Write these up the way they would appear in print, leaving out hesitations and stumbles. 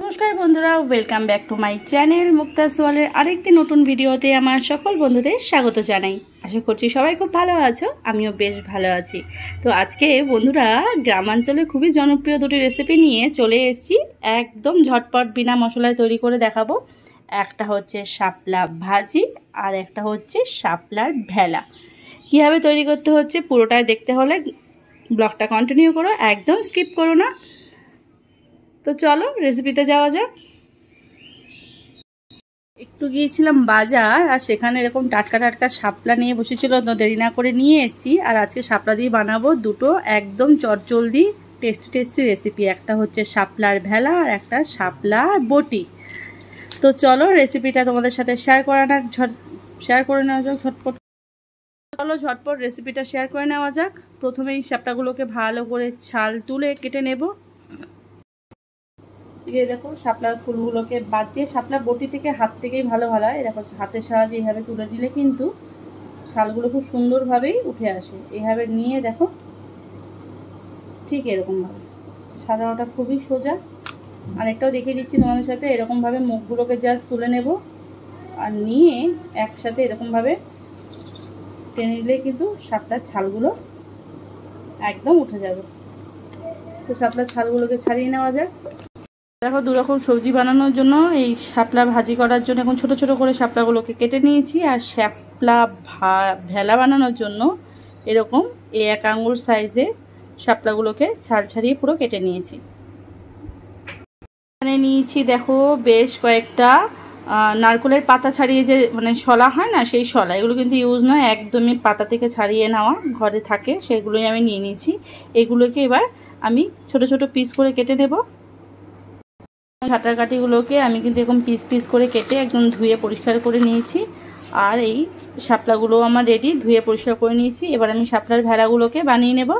নমস্কার বন্ধুরা, welcome back to my channel Mukta's ওয়ালের আরেকটি নতুন ভিডিওতে আমার সকল বন্ধুদের স্বাগত জানাই। আশা করছি সবাই খুব ভালো আছো, আমিও বেশ ভালো আছি। তো আজকে বন্ধুরা গ্রামাঞ্চলে খুবই জনপ্রিয় দুটি রেসিপি নিয়ে চলে এসেছি, একদম ঝটপট বিনা মশলায় তৈরি করে দেখাবো। একটা হচ্ছে শাপলা ভাজি আর একটা হচ্ছে শাপলার ভেলা। কীভাবে তৈরি করতে হচ্ছে পুরোটাই দেখতে হলে ব্লগটা কন্টিনিউ করো, একদম স্কিপ করো না। তো চলো রেসিপিতে যাওয়া যাক। একটু গিয়েছিলাম বাজার, আর সেখানে এরকম টাটকা টাটকা শাপলা নিয়ে বসেছিল, তো দেরি না করে নিয়ে এসেছি। আর আজকে শাপলা দিয়ে বানাবো দুটো একদম চটজলদি টেস্টি টেস্টি রেসিপি। একটা হচ্ছে শাপলার ভেলা আর একটা শাপলার বটি। তো চলো রেসিপিটা তোমাদের সাথে শেয়ার করে নেওয়া যাক ঝটপট। চলো ঝটপট রেসিপিটা শেয়ার করে নেওয়া যাক। প্রথমেই শাপলাগুলোকে ভালো করে ছাল তুলে কেটে নেব। দিয়ে দেখো শাপলার ফুলগুলোকে বাদ দিয়ে, শাপলা বটি থেকে হাত থেকেই ভালো হয়। দেখো হাতের সাহায্যে এইভাবে তুলে দিলে কিন্তু শালগুলো খুব সুন্দরভাবেই উঠে আসে। এইভাবে নিয়ে দেখো ঠিক এরকমভাবে সাজানোটা খুবই সোজা। আরেকটাও দেখিয়ে দিচ্ছি তোমাদের সাথে। এরকমভাবে মুখগুলোকে জাস্ট তুলে নেব, আর নিয়ে একসাথে এরকমভাবে টেনে নিলে কিন্তু শাপলার ছালগুলো একদম উঠে যাবে। তো শাপলার ছালগুলোকে ছাড়িয়ে নেওয়া যায়। দেখো দুরকম সবজি বানানোর জন্য এই শাপলা ভাজি করার জন্য এখন ছোট ছোট করে শাপলাগুলোকে কেটে নিয়েছি। আর শাপলা ভেলা বানানোর জন্য এরকম এক আঙুল সাইজে শাপলাগুলোকে ছাল ছাড়িয়ে পুরো কেটে নিয়েছি। এখানে নিয়েছি দেখো বেশ কয়েকটা নারকেলের পাতা ছাড়িয়ে যে মানে শলা হয় না, সেই শলা। এগুলো কিন্তু ইউজ নয়, একদমই পাতা থেকে ছাড়িয়ে নেওয়া ঘরে থাকে, সেগুলোই আমি নিয়ে নিয়েছি। এগুলোকে এবার আমি ছোট ছোট পিস করে কেটে নেব। কাটাকাটিগুলোকে আমি কিন্তু এরকম পিস পিস করে কেটে একদম ধুয়ে পরিষ্কার করে নিয়েছি। আর এই শাপলাগুলো আমার রেডি, ধুয়ে পরিষ্কার করে নিয়েছি। এবার আমি শাপলার ভেলাগুলোকে বানিয়ে নেব।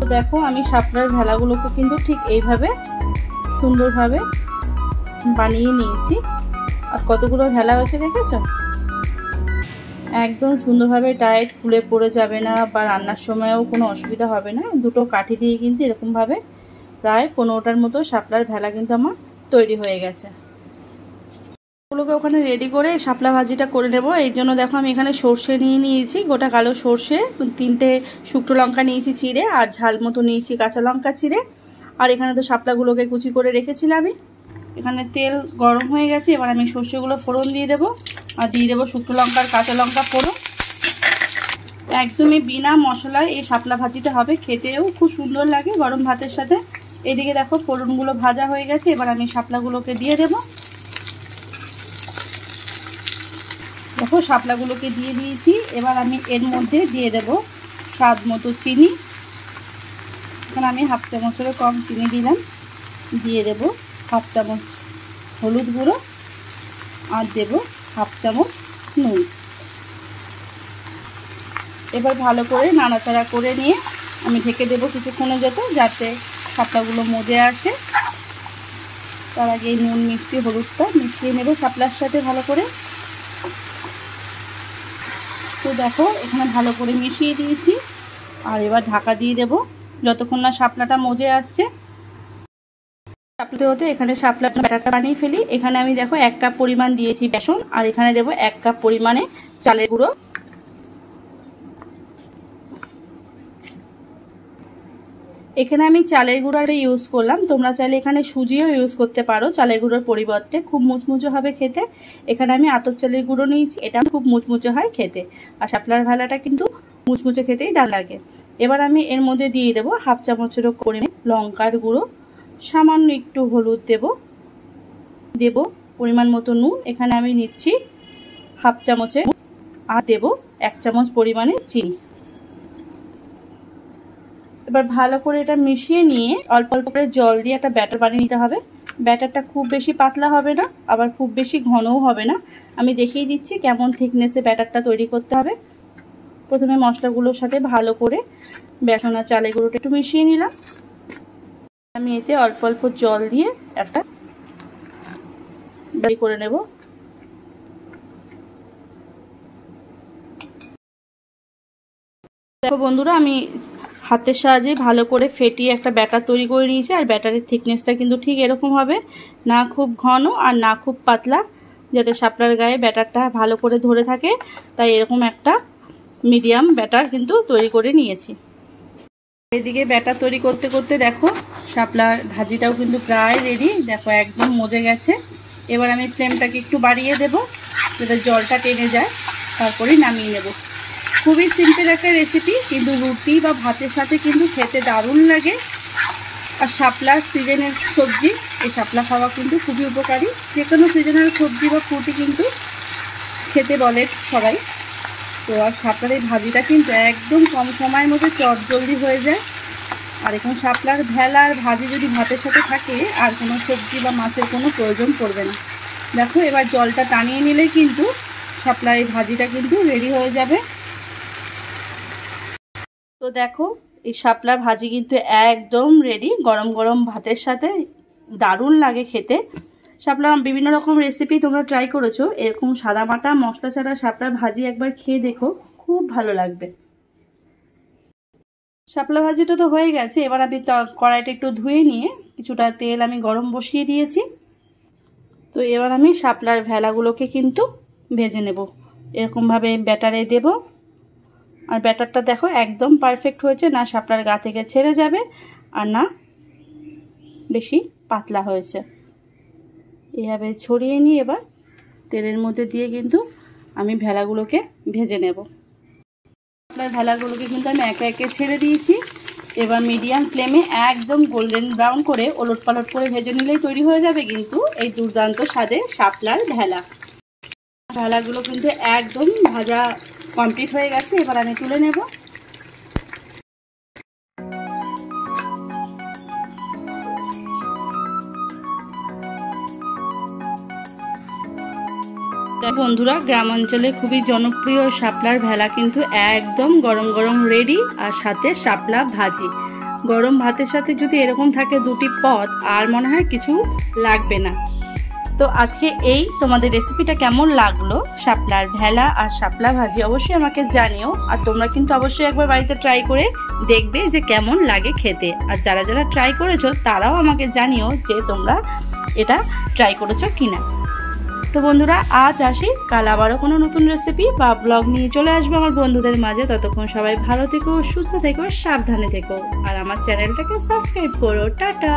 তো দেখো আমি শাপলার ভেলাগুলোকে কিন্তু ঠিক এইভাবে সুন্দরভাবে বানিয়ে নিয়েছি। আর কতগুলো ভেলা হয়েছে দেখেছো? একদম সুন্দরভাবে টাইট, খুলে পড়ে যাবে না, বা রান্নার সময়ও কোনো অসুবিধা হবে না। দুটো কাঠি দিয়ে কিন্তু এরকমভাবে প্রায় 15টার মতো শাপলার ভেলা কিন্তু আমার তৈরি হয়ে গেছে। ওগুলোকে ওখানে রেডি করে শাপলা ভাজিটা করে নেব। এই জন্য দেখো আমি এখানে সর্ষে নিয়ে নিয়েছি, গোটা কালো সর্ষে, 3টে শুকনো লঙ্কা নিয়েছি চিড়ে, আর ঝাল মতো নিয়েছি কাঁচা লঙ্কা চিড়ে। আর এখানে তো শাপলাগুলোকে কুচি করে রেখেছিলাম আমি। এখানে তেল গরম হয়ে গেছে, এবার আমি সর্ষেগুলো ফোড়ন দিয়ে দেবো, আর দিয়ে দেবো শুকনো লঙ্কা আর কাঁচা লঙ্কা ফোড়ন। একদমই বিনা মশলায় এই শাপলা ভাজিটা হবে, খেতেও খুব সুন্দর লাগে গরম ভাতের সাথে। এদিকে দেখো ফোড়নগুলো ভাজা হয়ে গেছে, এবার আমি শাপলাগুলোকে দিয়ে দেবো। দেখো শাপলাগুলোকে দিয়ে দিয়েছি। এবার আমি এর মধ্যে দিয়ে দেব স্বাদ মতো চিনি, এখন আমি হাফ চামচেরও কম চিনি দিলাম, দিয়ে দেব হাফ চামচ হলুদ গুঁড়ো আর দেব হাফ চামচ নুন। এবার ভালো করে নাড়াচাড়া করে নিয়ে আমি ঢেকে দেবো কিছুক্ষণের জন্য, যাতে শাপলাগুলো মজে আসে। তার আগে নুন মিষ্টি হলুদটা মিশিয়ে নেব শাপলার সাথে ভালো করে। তো দেখো এখানে ভালো করে মিশিয়ে দিয়েছি, আর এবার ঢাকা দিয়ে দেব যতক্ষণ না শাপলাটা মজে আসছে। শাপলাতে হতে এখানে শাপলা ব্যাটারটা বানিয়ে ফেলি। এখানে আমি দেখো 1 কাপ পরিমাণ দিয়েছি বেসন, আর এখানে দেব 1 কাপ পরিমাণে চালের গুঁড়ো। এখানে আমি চালের গুঁড়োটা ইউজ করলাম, তোমরা চাইলে এখানে সুজিও ইউজ করতে পারো চালের গুঁড়োর পরিবর্তে, খুব মুচমুচে হবে খেতে। এখানে আমি আতপ চালের গুঁড়ো নিয়েছি, এটা খুব মুচমুচে হয় খেতে, আর শাপলার ভেলাটা কিন্তু মুচমুচে খেতেই দারুণ লাগে। এবার আমি এর মধ্যে দিয়ে দেবো হাফ চামচেরও পরিমাণে লঙ্কার গুঁড়ো, সামান্য একটু হলুদ দেব পরিমাণ মতো নুন, এখানে আমি নিচ্ছি হাফ চামচে, আর দেব 1 চামচ পরিমাণে চিনি। এবার ভালো করে এটা মিশিয়ে নিয়ে অল্প অল্প করে জল দিয়ে একটা ব্যাটার বানিয়ে নিতে হবে। ব্যাটারটা খুব বেশি পাতলা হবে না, আবার খুব বেশি ঘনও হবে না। আমি দেখিয়ে দিচ্ছি কেমন থিকনেসে ব্যাটারটা তৈরি করতে হবে। প্রথমে মশলাগুলোর সাথে ভালো করে বেসন আর চালের গুঁড়োটা একটু মিশিয়ে নিলাম। আমি এতে অল্প অল্প জল দিয়ে একটা তৈরি করে নেব। দেখো বন্ধুরা, আমি হাতের সাহায্যে ভালো করে ফেটিয়ে একটা ব্যাটার তৈরি করে নিয়েছি, আর ব্যাটারের থিকনেসটা কিন্তু ঠিক এরকম হবে, না খুব ঘন আর না খুব পাতলা, যাতে শাপলার গায়ে ব্যাটারটা ভালো করে ধরে থাকে। তাই এরকম একটা মিডিয়াম ব্যাটার কিন্তু তৈরি করে নিয়েছি। এদিকে ব্যাটার তৈরি করতে করতে দেখো শাপলার ভাজিটাও কিন্তু প্রায় রেডি, দেখো একদম মজে গেছে। এবার আমি ফ্লেমটাকে একটু বাড়িয়ে দেব যাতে জলটা টেনে যায়, তারপরে নামিয়ে নেব। খুবই সিম্পল একটা রেসিপি, কিন্তু রুটি বা ভাতের সাথে কিন্তু খেতে দারুণ লাগে। আর শাপলার সিজনের সবজি, এই শাপলা খাওয়া কিন্তু খুবই উপকারী। যে কোনো সিজনের সবজি বা ফ্রুটি কিন্তু খেতে বলে সবাই। তো আর শাপলার এই ভাজিটা কিন্তু একদম কম সময়ের মধ্যে চটজলদি হয়ে যায়। আর এখন শাপলার ভেলার ভাজি যদি ভাতের সাথে থাকে, আর কোনো সবজি বা মাছের কোনো প্রয়োজন পড়বে না। দেখো এবার জলটা টানিয়ে নিলেই কিন্তু শাপলার এই ভাজিটা কিন্তু রেডি হয়ে যাবে। তো দেখো এই শাপলার ভাজি কিন্তু একদম রেডি, গরম গরম ভাতের সাথে দারুণ লাগে খেতে। শাপলা বিভিন্ন রকম রেসিপি তোমরা ট্রাই করেছো, এরকম সাদা মাটা মশলা ছাড়া শাপলার ভাজি একবার খেয়ে দেখো, খুব ভালো লাগবে। শাপলা ভাজিটা তো হয়ে গেছে, এবার আমি কড়াইটা একটু ধুয়ে নিয়ে কিছুটা তেল আমি গরম বসিয়ে দিয়েছি। তো এবার আমি শাপলার ভেলাগুলোকে কিন্তু ভেজে নেব, এরকমভাবে ব্যাটারে দেব। আর ব্যাটারটা দেখো একদম পারফেক্ট হয়েছে, না শাপলার গা থেকে ছেড়ে যাবে আর না বেশি পাতলা হয়েছে। এইভাবে ছড়িয়ে নিয়ে এবার তেলের মধ্যে দিয়ে কিন্তু আমি ভেলাগুলোকে ভেজে নেব। শাপলার ভেলাগুলোকে কিন্তু আমি একে একে ছেড়ে দিয়েছি। এবার মিডিয়াম ফ্লেমে একদম গোল্ডেন ব্রাউন করে ওলট পালট করে ভেজে নিলেই তৈরি হয়ে যাবে কিন্তু এই দুর্দান্ত স্বাদের শাপলার ভেলা। ভেলাগুলো কিন্তু একদম ভাজা কমপ্লিট হয়ে গেছে, এবার আমি তুলে নেব। বন্ধুরা, গ্রাম অঞ্চলে খুবই জনপ্রিয় শাপলার ভেলা কিন্তু একদম গরম গরম রেডি, আর সাথে শাপলা ভাজি। গরম ভাতের সাথে যদি এরকম থাকে দুটি পদ, আর মনে হয় কিছু লাগবে না। তো আজকে এই তোমাদের রেসিপিটা কেমন লাগলো, শাপলার ভেলা আর শাপলা ভাজি, অবশ্যই আমাকে জানিও। আর তোমরা কিন্তু অবশ্যই একবার বাড়িতে ট্রাই করে দেখবে যে কেমন লাগে খেতে। আর যারা যারা ট্রাই করেছো তারাও আমাকে জানিও যে তোমরা এটা ট্রাই করেছো কিনা। তো বন্ধুরা, আজ আসি, কাল আবারও কোনো নতুন রেসিপি বা ব্লগ নিয়ে চলে আসবো আমার বন্ধুদের মাঝে। ততক্ষণ সবাই ভালো থেকো, সুস্থ থেকো, সাবধানে থেকো, আর আমার চ্যানেলটাকে সাবস্ক্রাইব করো। টাটা।